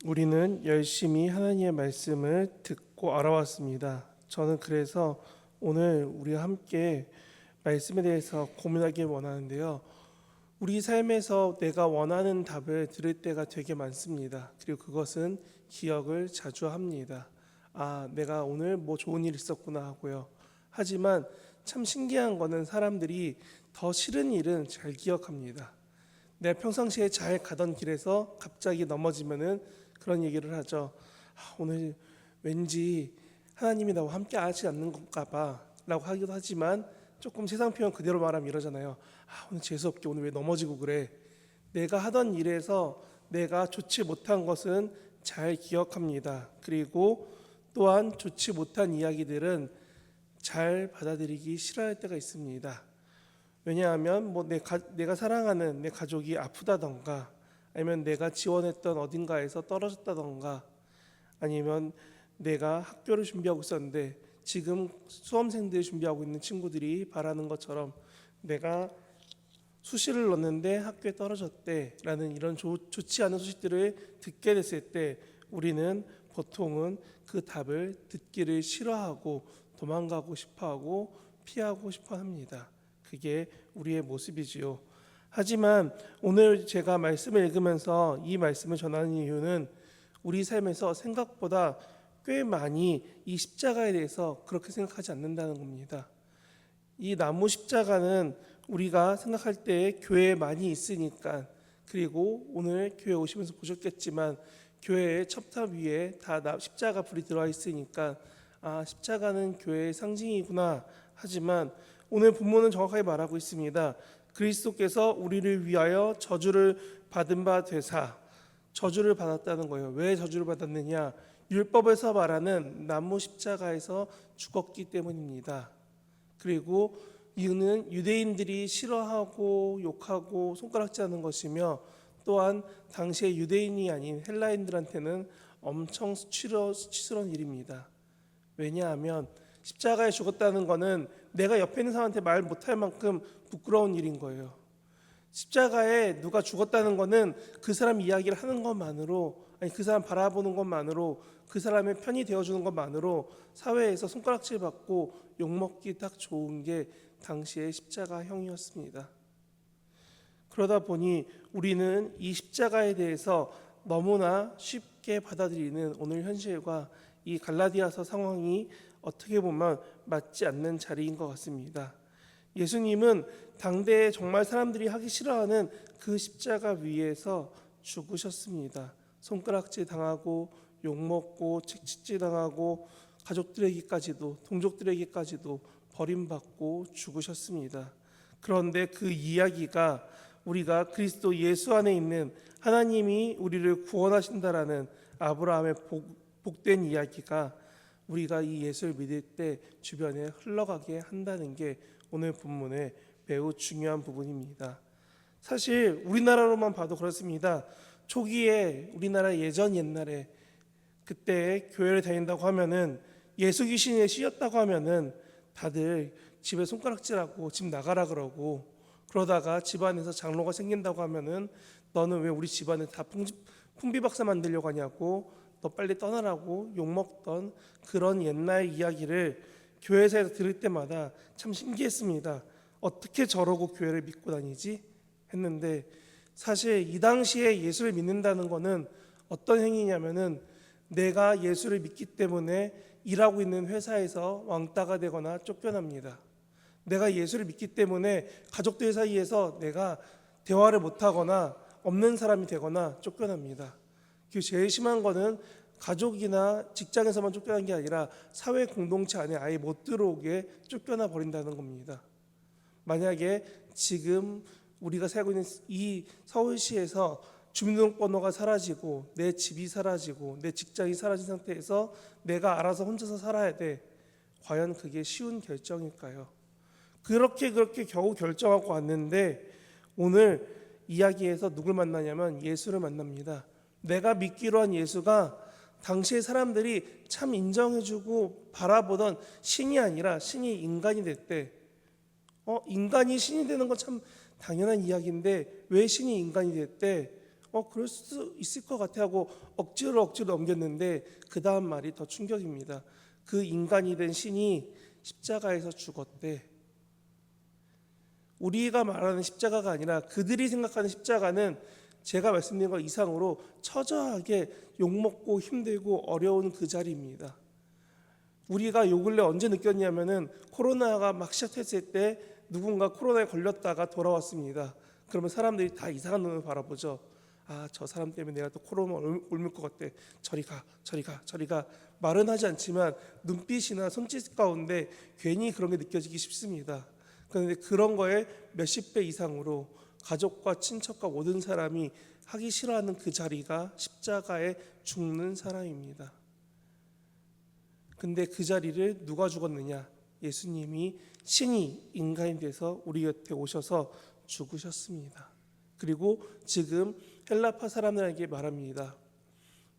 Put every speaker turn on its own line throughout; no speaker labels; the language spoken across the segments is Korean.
우리는 열심히 하나님의 말씀을 듣고 알아왔습니다. 저는 그래서 오늘 우리와 함께 말씀에 대해서 고민하길 원하는데요. 우리 삶에서 내가 원하는 답을 들을 때가 되게 많습니다. 그리고 그것은 기억을 자주 합니다. 내가 오늘 뭐 좋은 일 있었구나 하고요. 하지만 참 신기한 거는 사람들이 더 싫은 일은 잘 기억합니다. 내가 평상시에 잘 가던 길에서 갑자기 넘어지면은 그런 얘기를 하죠. 오늘 왠지 하나님이 나와 함께 하지 않는 건가 봐 라고 하기도 하지만 조금 세상 표현 그대로 말하면 이러잖아요. 오늘 재수없게 오늘 왜 넘어지고 그래. 내가 하던 일에서 내가 좋지 못한 것은 잘 기억합니다. 그리고 또한 좋지 못한 이야기들은 잘 받아들이기 싫어할 때가 있습니다. 왜냐하면 내가 사랑하는 내 가족이 아프다던가, 아니면 내가 지원했던 어딘가에서 떨어졌다던가, 아니면 내가 학교를 준비하고 있었는데 지금 수험생들이 준비하고 있는 친구들이 바라는 것처럼 내가 수시를 넣었는데 학교에 떨어졌대라는 이런 좋지 않은 소식들을 듣게 됐을 때 우리는 보통은 그 답을 듣기를 싫어하고 도망가고 싶어하고 피하고 싶어 합니다. 그게 우리의 모습이지요. 하지만 오늘 제가 말씀을 읽으면서 이 말씀을 전하는 이유는 우리 삶에서 생각보다 꽤 많이 이 십자가에 대해서 그렇게 생각하지 않는다는 겁니다. 이 나무 십자가는 우리가 생각할 때 교회에 많이 있으니까, 그리고 오늘 교회 오시면서 보셨겠지만 교회의 첩탑 위에 다 십자가 불이 들어와 있으니까 십자가는 교회의 상징이구나. 하지만 오늘 본문은 정확하게 말하고 있습니다. 그리스도께서 우리를 위하여 저주를 받은 바 되사, 저주를 받았다는 거예요. 왜 저주를 받았느냐? 율법에서 말하는 나무 십자가에서 죽었기 때문입니다. 그리고 이유는 유대인들이 싫어하고 욕하고 손가락질하는 것이며, 또한 당시의 유대인이 아닌 헬라인들한테는 엄청 수치스러운 일입니다. 왜냐하면 십자가에 죽었다는 것은 내가 옆에 있는 사람한테 말 못할 만큼 부끄러운 일인 거예요. 십자가에 누가 죽었다는 것은 그 사람 이야기를 하는 것만으로, 아니 그 사람 바라보는 것만으로, 그 사람의 편이 되어주는 것만으로 사회에서 손가락질 받고 욕먹기 딱 좋은 게 당시의 십자가형이었습니다. 그러다 보니 우리는 이 십자가에 대해서 너무나 쉽게 받아들이는 오늘 현실과 이 갈라디아서 상황이 어떻게 보면 맞지 않는 자리인 것 같습니다. 예수님은 당대에 정말 사람들이 하기 싫어하는 그 십자가 위에서 죽으셨습니다. 손가락질 당하고 욕먹고 책짓질 당하고 가족들에게까지도 동족들에게까지도 버림받고 죽으셨습니다. 그런데 그 이야기가 우리가 그리스도 예수 안에 있는 하나님이 우리를 구원하신다라는 아브라함의 복된 이야기가 우리가 이 예수를 믿을 때 주변에 흘러가게 한다는 게 오늘 본문의 매우 중요한 부분입니다. 사실 우리나라로만 봐도 그렇습니다. 초기에 우리나라 옛날에 그때 교회를 다닌다고 하면은 예수 귀신에 씌였다고 하면은 다들 집에 손가락질하고 집 나가라 그러고, 그러다가 집안에서 장로가 생긴다고 하면은 너는 왜 우리 집안에 다 풍비박산 만들려고 하냐고, 너 빨리 떠나라고 욕먹던 그런 옛날 이야기를 교회에서 들을 때마다 참 신기했습니다. 어떻게 저러고 교회를 믿고 다니지? 했는데, 사실 이 당시에 예수를 믿는다는 것은 어떤 행위냐면은 내가 예수를 믿기 때문에 일하고 있는 회사에서 왕따가 되거나 쫓겨납니다. 내가 예수를 믿기 때문에 가족들 사이에서 내가 대화를 못하거나 없는 사람이 되거나 쫓겨납니다. 그 제일 심한 거는 가족이나 직장에서만 쫓겨난 게 아니라 사회 공동체 안에 아예 못 들어오게 쫓겨나 버린다는 겁니다. 만약에 지금 우리가 살고 있는 이 서울시에서 주민등록번호가 사라지고 내 집이 사라지고 내 직장이 사라진 상태에서 내가 알아서 혼자서 살아야 돼. 과연 그게 쉬운 결정일까요? 그렇게 겨우 결정하고 왔는데 오늘 이야기에서 누굴 만나냐면 예수를 만납니다. 내가 믿기로 한 예수가 당시의 사람들이 참 인정해주고 바라보던 신이 아니라 신이 인간이 됐대. 인간이 신이 되는 건 참 당연한 이야기인데 왜 신이 인간이 됐대? 그럴 수 있을 것 같아 하고 억지로 넘겼는데 그 다음 말이 더 충격입니다. 그 인간이 된 신이 십자가에서 죽었대. 우리가 말하는 십자가가 아니라 그들이 생각하는 십자가는 제가 말씀드린 것 이상으로 처절하게 욕먹고 힘들고 어려운 그 자리입니다. 우리가 요 근래 언제 느꼈냐면은 코로나가 막 시작했을 때 누군가 코로나에 걸렸다가 돌아왔습니다. 그러면 사람들이 다 이상한 눈을 바라보죠. 저 사람 때문에 내가 또 코로나 옮을 것 같대. 저리 가. 말은 하지 않지만 눈빛이나 손짓 가운데 괜히 그런 게 느껴지기 쉽습니다. 그런데 그런 거에 몇십 배 이상으로 가족과 친척과 모든 사람이 하기 싫어하는 그 자리가 십자가에 죽는 사람입니다. 근데 그 자리를 누가 죽었느냐? 예수님이 신이 인간이 돼서 우리 곁에 오셔서 죽으셨습니다. 그리고 지금 헬라파 사람들에게 말합니다.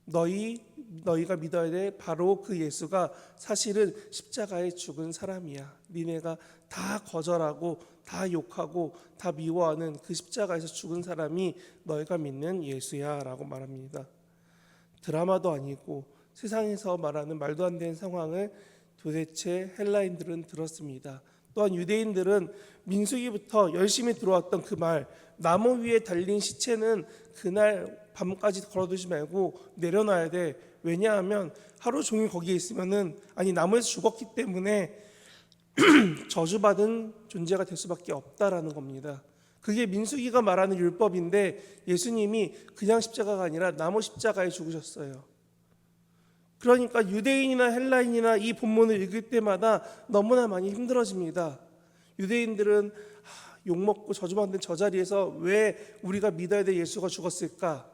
너희가 믿어야 돼. 바로 그 예수가 사실은 십자가에 죽은 사람이야. 니네가 다 거절하고 다 욕하고 다 미워하는 그 십자가에서 죽은 사람이 너희가 믿는 예수야 라고 말합니다. 드라마도 아니고 세상에서 말하는 말도 안 되는 상황을 도대체 헬라인들은 들었습니다. 또한 유대인들은 민수기부터 열심히 들어왔던 그 말, 나무 위에 달린 시체는 그날 밤까지 걸어두지 말고 내려놔야 돼. 왜냐하면 하루 종일 거기에 있으면은 나무에서 죽었기 때문에 저주받은 존재가 될 수밖에 없다라는 겁니다. 그게 민수기가 말하는 율법인데 예수님이 그냥 십자가가 아니라 나무 십자가에 죽으셨어요. 그러니까 유대인이나 헬라인이나 이 본문을 읽을 때마다 너무나 많이 힘들어집니다. 유대인들은 욕먹고 저주받는 저 자리에서 왜 우리가 믿어야 될 예수가 죽었을까?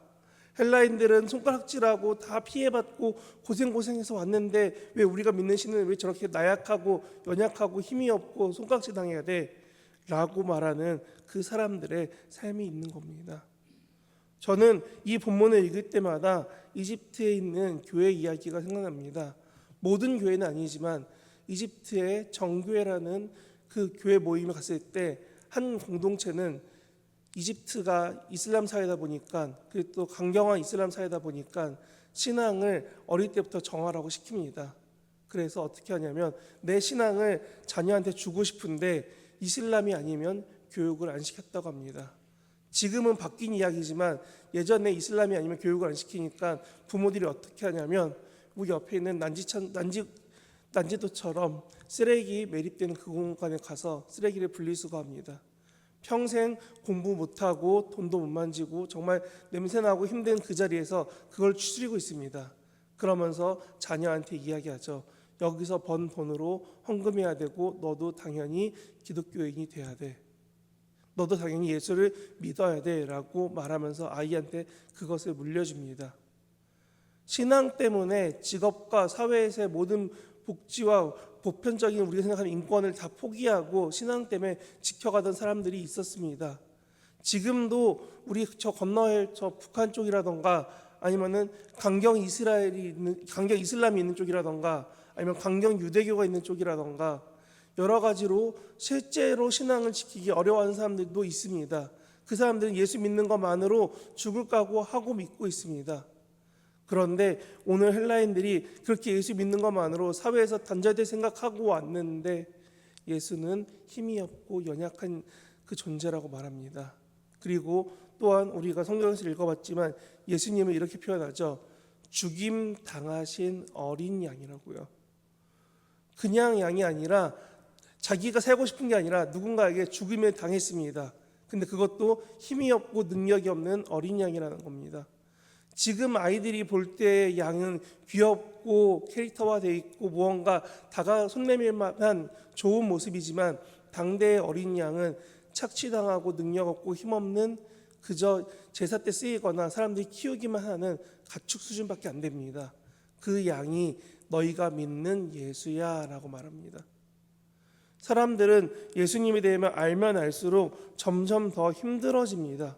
헬라인들은 손가락질하고 다 피해받고 고생해서 왔는데 왜 우리가 믿는 신은 왜 저렇게 나약하고 연약하고 힘이 없고 손가락질 당해야 돼? 라고 말하는 그 사람들의 삶이 있는 겁니다. 저는 이 본문을 읽을 때마다 이집트에 있는 교회 이야기가 생각납니다. 모든 교회는 아니지만 이집트의 정교회라는 그 교회 모임에 갔을 때 한 공동체는 이집트가 이슬람 사회다 보니까 그리고 또 강경한 이슬람 사회다 보니까 신앙을 어릴 때부터 정하라고 시킵니다. 그래서 어떻게 하냐면 내 신앙을 자녀한테 주고 싶은데 이슬람이 아니면 교육을 안 시켰다고 합니다. 지금은 바뀐 이야기지만 예전에 이슬람이 아니면 교육을 안 시키니까 부모들이 어떻게 하냐면 우리 옆에 있는 난지도처럼 쓰레기 매립되는 그 공간에 가서 쓰레기를 분리수거합니다. 평생 공부 못하고 돈도 못 만지고 정말 냄새나고 힘든 그 자리에서 그걸 추스리고 있습니다. 그러면서 자녀한테 이야기하죠. 여기서 번 돈으로 헌금해야 되고 너도 당연히 기독교인이 돼야 돼. 너도 당연히 예수를 믿어야 돼 라고 말하면서 아이한테 그것을 물려줍니다. 신앙 때문에 직업과 사회에서의 모든 복지와 보편적인 우리가 생각하는 인권을 다 포기하고 신앙 때문에 지켜가던 사람들이 있었습니다. 지금도 우리 저 건너에 저 북한 쪽이라던가 아니면은 강경 이슬람이 있는 쪽이라던가 아니면 강경 유대교가 있는 쪽이라던가 여러 가지로 실제로 신앙을 지키기 어려워하는 사람들도 있습니다. 그 사람들은 예수 믿는 것만으로 죽을 각오 하고 믿고 있습니다. 그런데 오늘 헬라인들이 그렇게 예수 믿는 것만으로 사회에서 단절될 생각하고 왔는데 예수는 힘이 없고 연약한 그 존재라고 말합니다. 그리고 또한 우리가 성경에서 읽어봤지만 예수님을 이렇게 표현하죠. 죽임 당하신 어린 양이라고요. 그냥 양이 아니라 자기가 살고 싶은 게 아니라 누군가에게 죽임을 당했습니다. 근데 그것도 힘이 없고 능력이 없는 어린 양이라는 겁니다. 지금 아이들이 볼 때 양은 귀엽고 캐릭터화되어 있고 무언가 손 내밀 만한 좋은 모습이지만 당대의 어린 양은 착취당하고 능력 없고 힘없는 그저 제사 때 쓰이거나 사람들이 키우기만 하는 가축 수준밖에 안 됩니다. 그 양이 너희가 믿는 예수야 라고 말합니다. 사람들은 예수님에 대해 알면 알수록 점점 더 힘들어집니다.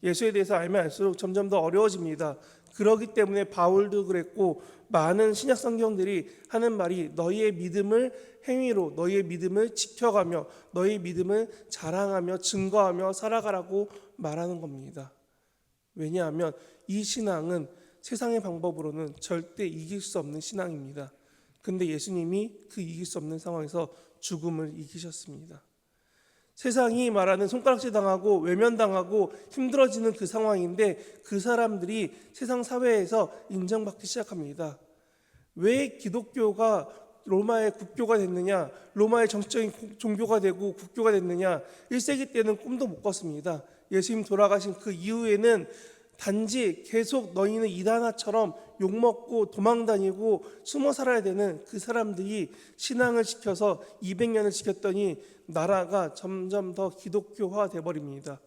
예수에 대해서 알면 알수록 점점 더 어려워집니다. 그렇기 때문에 바울도 그랬고 많은 신약 성경들이 하는 말이 너희의 믿음을 행위로 너희의 믿음을 지켜가며 너희의 믿음을 자랑하며 증거하며 살아가라고 말하는 겁니다. 왜냐하면 이 신앙은 세상의 방법으로는 절대 이길 수 없는 신앙입니다. 근데 예수님이 그 이길 수 없는 상황에서 죽음을 이기셨습니다. 세상이 말하는 손가락질 당하고 외면당하고 힘들어지는 그 상황인데 그 사람들이 세상 사회에서 인정받기 시작합니다. 왜 기독교가 로마의 국교가 됐느냐, 로마의 정치적인 종교가 되고 국교가 됐느냐, 1세기 때는 꿈도 못 꿨습니다. 예수님 돌아가신 그 이후에는 단지 계속 너희는 이단아처럼 욕먹고 도망다니고 숨어 살아야 되는 그 사람들이 신앙을 지켜서 200년을 지켰더니 나라가 점점 더 기독교화 돼버립니다.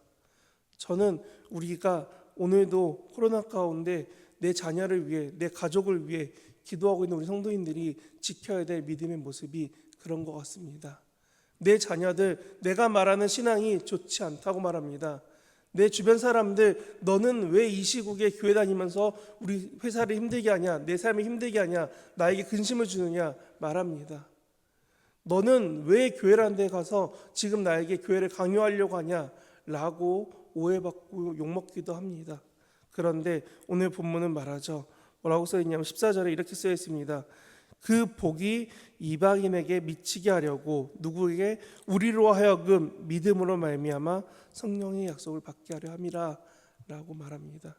저는 우리가 오늘도 코로나 가운데 내 자녀를 위해, 내 가족을 위해 기도하고 있는 우리 성도인들이 지켜야 될 믿음의 모습이 그런 것 같습니다. 내 자녀들, 내가 말하는 신앙이 좋지 않다고 말합니다. 내 주변 사람들, 너는 왜 이 시국에 교회 다니면서 우리 회사를 힘들게 하냐, 내 삶을 힘들게 하냐, 나에게 근심을 주느냐 말합니다. 너는 왜 교회라는 데 가서 지금 나에게 교회를 강요하려고 하냐 라고 오해받고 욕먹기도 합니다. 그런데 오늘 본문은 말하죠. 뭐라고 써있냐면 14절에 이렇게 쓰여 있습니다. 그 복이 이방인에게 미치게 하려고 누구에게 우리로 하여금 믿음으로 말미암아 성령의 약속을 받게 하려 함이라 라고 말합니다.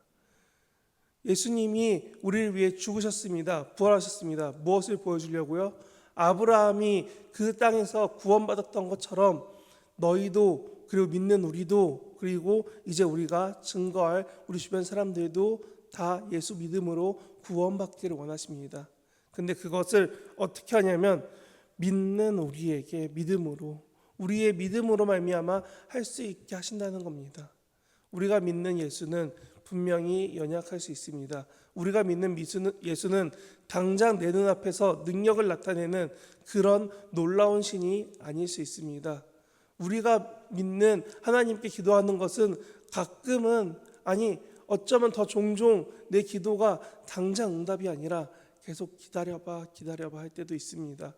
예수님이 우리를 위해 죽으셨습니다. 부활하셨습니다. 무엇을 보여주려고요? 아브라함이 그 땅에서 구원받았던 것처럼 너희도, 그리고 믿는 우리도, 그리고 이제 우리가 증거할 우리 주변 사람들도 다 예수 믿음으로 구원받기를 원하십니다. 근데 그것을 어떻게 하냐면 믿는 우리에게 믿음으로, 우리의 믿음으로 말미암아 할 수 있게 하신다는 겁니다. 우리가 믿는 예수는 분명히 연약할 수 있습니다. 우리가 믿는 예수는 당장 내 눈앞에서 능력을 나타내는 그런 놀라운 신이 아닐 수 있습니다. 우리가 믿는 하나님께 기도하는 것은 가끔은, 아니 어쩌면 더 종종 내 기도가 당장 응답이 아니라 계속 기다려봐 할 때도 있습니다.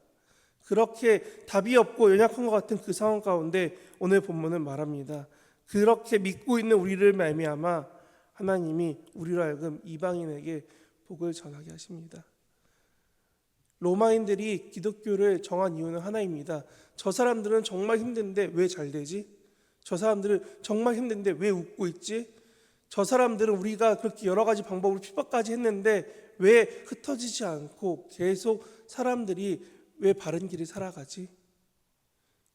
그렇게 답이 없고 연약한 것 같은 그 상황 가운데 오늘 본문은 말합니다. 그렇게 믿고 있는 우리를 말미암아 하나님이 우리로 하여금 이방인에게 복을 전하게 하십니다. 로마인들이 기독교를 정한 이유는 하나입니다. 저 사람들은 정말 힘든데 왜 잘 되지? 저 사람들은 정말 힘든데 왜 웃고 있지? 저 사람들은 우리가 그렇게 여러 가지 방법으로 핍박까지 했는데 왜 흩어지지 않고 계속 사람들이 왜 바른 길을 살아가지?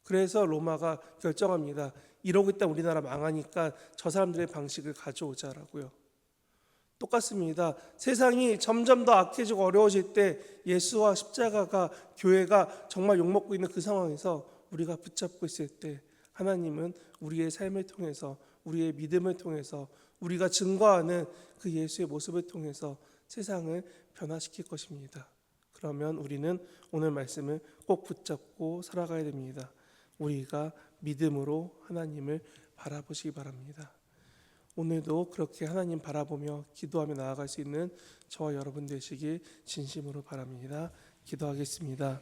그래서 로마가 결정합니다. 이러고 있다 우리나라 망하니까 저 사람들의 방식을 가져오자라고요. 똑같습니다. 세상이 점점 더 악해지고 어려워질 때 예수와 십자가가, 교회가 정말 욕먹고 있는 그 상황에서 우리가 붙잡고 있을 때 하나님은 우리의 삶을 통해서, 우리의 믿음을 통해서, 우리가 증거하는 그 예수의 모습을 통해서 세상을 변화시킬 것입니다. 그러면 우리는 오늘 말씀을 꼭 붙잡고 살아가야 됩니다. 우리가 믿음으로 하나님을 바라보시기 바랍니다. 오늘도 그렇게 하나님 바라보며 기도하며 나아갈 수 있는 저와 여러분 되시길 진심으로 바랍니다. 기도하겠습니다.